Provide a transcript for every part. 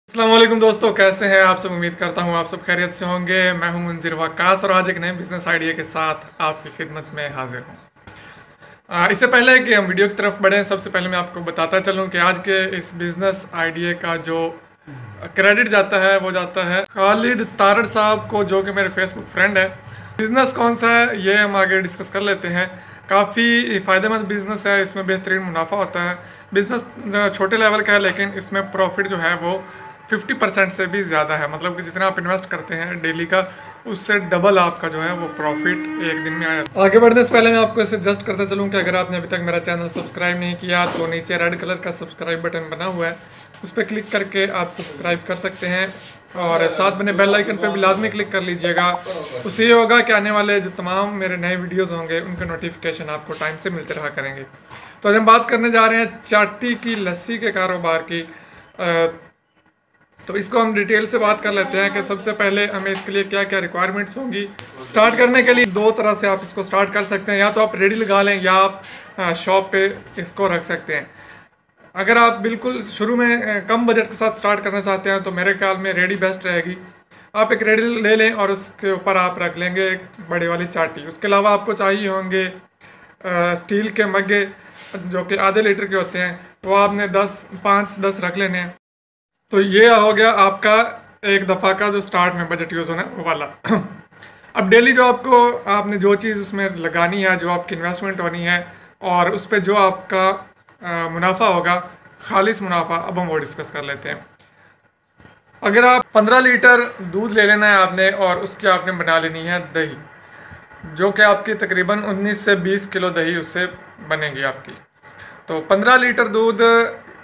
अस्सलाम वालेकुम दोस्तों, कैसे हैं आप सब। उम्मीद करता हूं आप सब खैरियत से होंगे। मैं हूं मुंजिर वक्कास और आज एक नए बिजनेस आइडिया के साथ आपकी खिदमत में हाजिर हूं। इससे पहले कि हम वीडियो की तरफ बढ़ें, सबसे पहले मैं आपको बताता चलूं कि आज के इस बिजनेस आइडिया का जो क्रेडिट जाता है वो जाता है खालिद तारड़ साहब को, जो कि मेरे फेसबुक फ्रेंड है। बिज़नेस कौन सा है ये हम आगे डिस्कस कर लेते हैं। काफ़ी फ़ायदेमंद बिज़नेस है, इसमें बेहतरीन मुनाफा होता है। बिज़नेस छोटे लेवल का है लेकिन इसमें प्रॉफिट जो है वो 50% से भी ज़्यादा है। मतलब कि जितना आप इन्वेस्ट करते हैं डेली का, उससे डबल आपका जो है वो प्रॉफिट एक दिन में आया। आगे बढ़ने से पहले मैं आपको इसे जस्ट करते चलूँ कि अगर आपने अभी तक मेरा चैनल सब्सक्राइब नहीं किया तो नीचे रेड कलर का सब्सक्राइब बटन बना हुआ है, उस पर क्लिक करके आप सब्सक्राइब कर सकते हैं और साथ बने बेल आइकन पर भी लाजमी क्लिक कर लीजिएगा। उससे ये होगा कि आने वाले जो तमाम मेरे नए वीडियोस होंगे उनके नोटिफिकेशन आपको टाइम से मिलते रहा करेंगे। तो आज हम बात करने जा रहे हैं चाटी की लस्सी के कारोबार की। तो इसको हम डिटेल से बात कर लेते हैं कि सबसे पहले हमें इसके लिए क्या क्या रिक्वायरमेंट्स होंगी। स्टार्ट करने के लिए दो तरह से आप इसको स्टार्ट कर सकते हैं, या तो आप रेडी लगा लें या आप शॉप पे इसको रख सकते हैं। अगर आप बिल्कुल शुरू में कम बजट के साथ स्टार्ट करना चाहते हैं तो मेरे ख्याल में रेडी बेस्ट रहेगी। आप एक रेडी ले लें और उसके ऊपर आप रख लेंगे एक बड़ी वाली चाटी। उसके अलावा आपको चाहिए होंगे स्टील के मग्गे जो कि आधे लीटर के होते हैं, वो आपने 5-10 रख लेने हैं। तो ये हो गया आपका एक दफ़ा का जो स्टार्ट में बजट यूज़ होना है वो वाला। अब डेली जो आपने जो चीज़ उसमें लगानी है, जो आपकी इन्वेस्टमेंट होनी है और उस पर जो आपका मुनाफा होगा, खालिस मुनाफा, अब हम वो डिस्कस कर लेते हैं। अगर आप 15 लीटर दूध ले लेना है आपने और उसकी आपने बना लेनी है दही, जो कि आपकी तकरीबन 19 से 20 किलो दही उससे बनेगी आपकी। तो 15 लीटर दूध,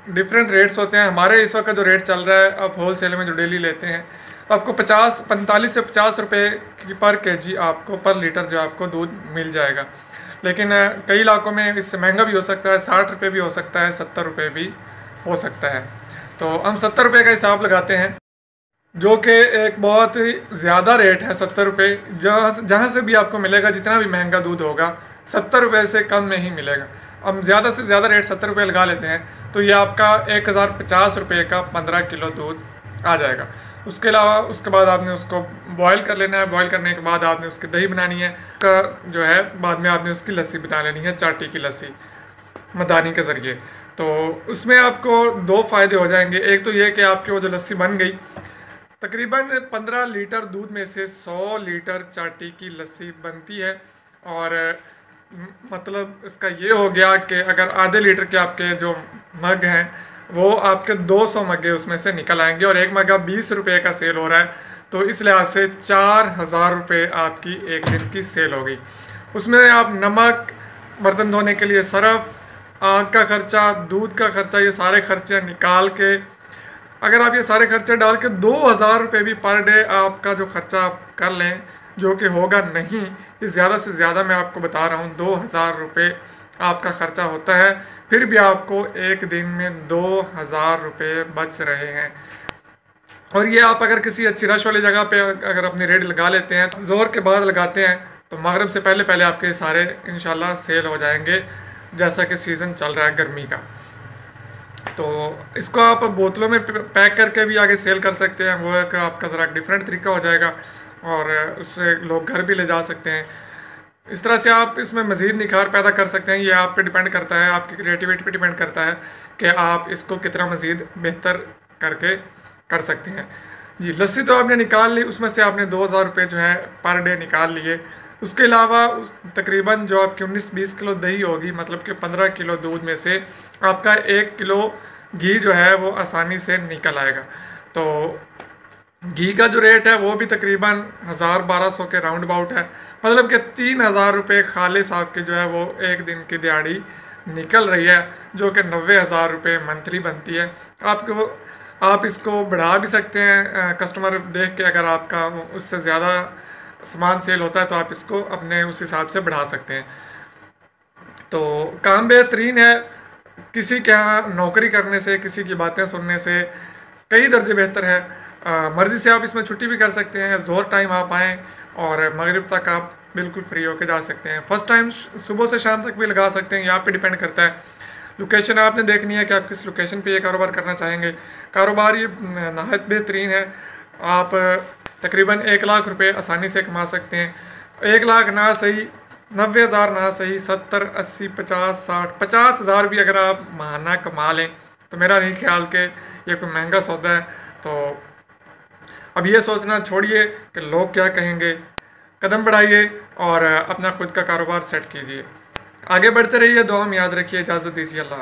डिफरेंट रेट्स होते हैं। हमारे इस वक्त जो रेट चल रहा है, आप होल सेल में जो डेली लेते हैं, आपको 45 से 50 रुपये की पर केजी आपको पर लीटर जो आपको दूध मिल जाएगा। लेकिन कई इलाकों में इससे महंगा भी हो सकता है, 60 रुपये भी हो सकता है, 70 रुपये भी हो सकता है। तो हम 70 रुपये का हिसाब लगाते हैं, जो कि एक बहुत ही ज़्यादा रेट है। 70 रुपये जहाँ से भी आपको मिलेगा, जितना भी महंगा दूध होगा 70 रुपये से कम में ही मिलेगा। हम ज़्यादा से ज़्यादा रेट 70 रुपये लगा लेते हैं तो ये आपका 1050 रुपये का 15 किलो दूध आ जाएगा। उसके अलावा उसके बाद आपने उसको बॉयल कर लेना है। बॉयल करने के बाद आपने उसकी दही बनानी है, का जो है बाद में आपने उसकी लस्सी बना लेनी है, चाटी की लस्सी मदानी के ज़रिए। तो उसमें आपको दो फ़ायदे हो जाएंगे। एक तो ये कि आपकी वो जो लस्सी बन गई, तकरीबन 15 लीटर दूध में से 100 लीटर चाटी की लस्सी बनती है। और मतलब इसका ये हो गया कि अगर आधे लीटर के आपके जो मग हैं वो आपके 200 मग्गे उसमें से निकल आएंगे और एक मग्गा 20 रुपये का सेल हो रहा है, तो इस लिहाज से 4000 रुपये आपकी एक दिन की सेल होगी। उसमें आप नमक, बर्तन धोने के लिए सरफ, आग का खर्चा, दूध का खर्चा, ये सारे खर्चे निकाल के अगर आप ये सारे खर्चे डाल के 2000 रुपये भी पर डे आपका जो खर्चा आप कर लें, जो कि होगा नहीं, ये ज़्यादा से ज़्यादा मैं आपको बता रहा हूँ 2000 रुपये आपका ख़र्चा होता है, फिर भी आपको एक दिन में 2000 रुपये बच रहे हैं। और ये आप अगर किसी अच्छी रश वाली जगह पे अगर अपनी रेट लगा लेते हैं, ज़ोर के बाद लगाते हैं, तो मगरिब से पहले पहले आपके सारे इंशाल्लाह सेल हो जाएंगे, जैसा कि सीज़न चल रहा है गर्मी का। तो इसको आप बोतलों में पैक करके भी आगे सेल कर सकते हैं, वो एक आपका ज़रा डिफरेंट तरीका हो जाएगा और उससे लोग घर भी ले जा सकते हैं। इस तरह से आप इसमें मज़ीद निखार पैदा कर सकते हैं। ये आप पे डिपेंड करता है, आपकी क्रिएटिविटी पे डिपेंड करता है कि आप इसको कितना मज़ीद बेहतर करके कर सकते हैं। जी, लस्सी तो आपने निकाल ली, उसमें से आपने 2000 रुपये जो है पर डे निकाल लिए। उसके अलावा तकरीबन जो आपकी 19-20 किलो दही होगी, मतलब कि 15 किलो दूध में से आपका 1 किलो घी जो है वो आसानी से निकल आएगा। तो घी का जो रेट है वो भी तकरीबन 1000-1200 के राउंड अबाउट है, मतलब कि 3000 रुपये खालिस आपके जो है वो एक दिन की दिहाड़ी निकल रही है, जो कि 90,000 रुपये मंथली बनती है। आप इसको बढ़ा भी सकते हैं, कस्टमर देख के अगर आपका उससे ज़्यादा सामान सेल होता है तो आप इसको अपने उस हिसाब से बढ़ा सकते हैं। तो काम बेहतरीन है। किसी के यहाँ नौकरी करने से, किसी की बातें सुनने से कई दर्जे बेहतर है। मर्ज़ी से आप इसमें छुट्टी भी कर सकते हैं, ज़ोर टाइम आप आएँ और मगरिब तक आप बिल्कुल फ्री होके जा सकते हैं। फ़र्स्ट टाइम सुबह से शाम तक भी लगा सकते हैं, यहाँ पे डिपेंड करता है। लोकेशन आपने देखनी है कि आप किस लोकेशन पे ये कारोबार करना चाहेंगे। कारोबार ये नहायत बेहतरीन है। आप तकरीबन 1 लाख रुपए आसानी से कमा सकते हैं। 1 लाख ना सही, 90,000 ना सही, 70, 80, 50, 60, 50,000 भी अगर आप माहाना कमा लें तो मेरा नहीं ख्याल कि ये कोई महंगा सौदा है। तो अब ये सोचना छोड़िए कि लोग क्या कहेंगे, कदम बढ़ाइए और अपना खुद का कारोबार सेट कीजिए। आगे बढ़ते रहिए, दुआ में याद रखिए। इजाज़त दीजिए, अल्लाह।